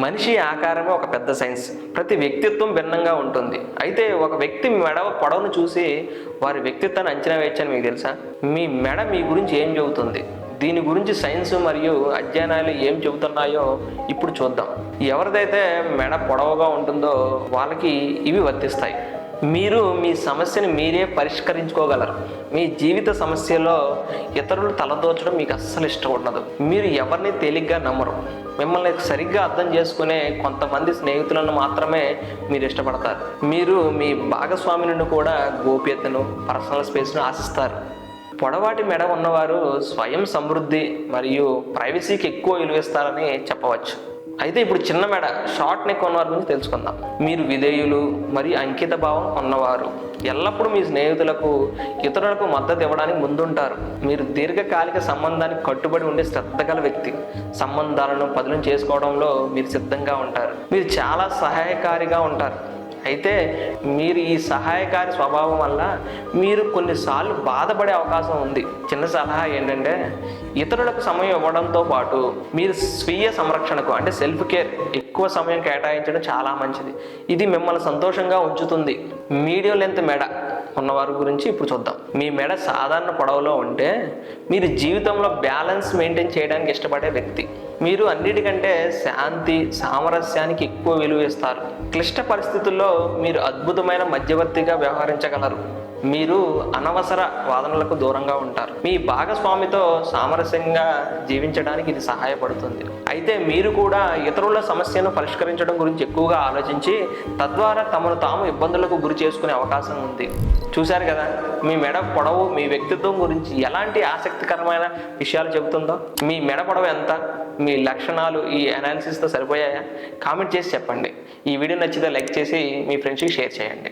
మనిషి ఆకారమే ఒక పెద్ద సైన్స్. ప్రతి వ్యక్తిత్వం భిన్నంగా ఉంటుంది. అయితే ఒక వ్యక్తి మెడ పొడవును చూసి వారి వ్యక్తిత్వాన్ని అంచనా వేయచ్చని మీకు తెలుసా? మీ మెడ మీ గురించి ఏం చెబుతుంది? దీని గురించి సైన్స్ మరియు అధ్యయనాలు ఏం చెబుతున్నాయో ఇప్పుడు చూద్దాం. ఎవరిదైతే మెడ పొడవుగా ఉంటుందో వాళ్ళకి ఇవి వర్తిస్తాయి. మీరు మీ సమస్యని మీరే పరిష్కరించుకోగలరు. మీ జీవిత సమస్యలో ఇతరులు తలదోచడం మీకు అస్సలు ఇష్టం ఉండదు. మీరు ఎవరిని తేలిగ్గా నమ్మరు. మిమ్మల్ని సరిగ్గా అర్థం చేసుకునే కొంతమంది స్నేహితులను మాత్రమే మీరు ఇష్టపడతారు. మీరు మీ భాగస్వామి నుండి కూడా గోప్యతను, పర్సనల్ స్పేస్ను ఆశిస్తారు. పొడవాటి మెడ ఉన్నవారు స్వయం సమృద్ధి మరియు ప్రైవసీకి ఎక్కువ విలువిస్తారని చెప్పవచ్చు. అయితే ఇప్పుడు చిన్న మెడ, షార్ట్ నెక్ ఉన్నవారి గురించి తెలుసుకుందాం. మీరు విధేయులు మరియు అంకిత భావం ఉన్నవారు. ఎల్లప్పుడూ మీ స్నేహితులకు, ఇతరులకు మద్దతు ఇవ్వడానికి ముందుంటారు. మీరు దీర్ఘకాలిక సంబంధానికి కట్టుబడి ఉండే శ్రద్ధగల వ్యక్తి. సంబంధాలను పదును చేసుకోవడంలో మీరు సిద్ధంగా ఉంటారు. మీరు చాలా సహాయకారిగా ఉంటారు. అయితే మీరు ఈ సహాయకారి స్వభావం వల్ల మీరు కొన్నిసార్లు బాధపడే అవకాశం ఉంది. చిన్న సలహా ఏంటంటే, ఇతరులకు సమయం ఇవ్వడంతో పాటు మీరు స్వీయ సంరక్షణకు అంటే సెల్ఫ్ కేర్ ఎక్కువ సమయం కేటాయించడం చాలా మంచిది. ఇది మిమ్మల్ని సంతోషంగా ఉంచుతుంది. మీడియం లెంత్ మెడ ఉన్నవారి గురించి ఇప్పుడు చూద్దాం. మీ మెడ సాధారణ పొడవులో ఉంటే మీరు జీవితంలో బ్యాలెన్స్ మెయింటైన్ చేయడానికి ఇష్టపడే వ్యక్తి. మీరు అన్నిటికంటే శాంతి, సామరస్యానికి ఎక్కువ విలువ ఇస్తారు. క్లిష్ట పరిస్థితుల్లో మీరు అద్భుతమైన మధ్యవర్తిగా వ్యవహరించగలరు. మీరు అనవసర వాదనలకు దూరంగా ఉంటారు. మీ భాగస్వామితో సామరస్యంగా జీవించడానికి ఇది సహాయపడుతుంది. అయితే మీరు కూడా ఇతరుల సమస్యను పరిష్కరించడం గురించి ఎక్కువగా ఆలోచించి తద్వారా తమను తాము ఇబ్బందులకు గురి చేసుకునే అవకాశం ఉంది. చూశారు కదా, మీ మెడ పొడవు మీ వ్యక్తిత్వం గురించి ఎలాంటి ఆసక్తికరమైన విషయాలు చెబుతుందో. మీ మెడ పొడవు ఎంత? మీ లక్షణాలు ఈ అనాలిసిస్తో సరిపోయాయా? కామెంట్ చేసి చెప్పండి. ఈ వీడియో నచ్చితే లైక్ చేసి మీ ఫ్రెండ్స్కి షేర్ చేయండి.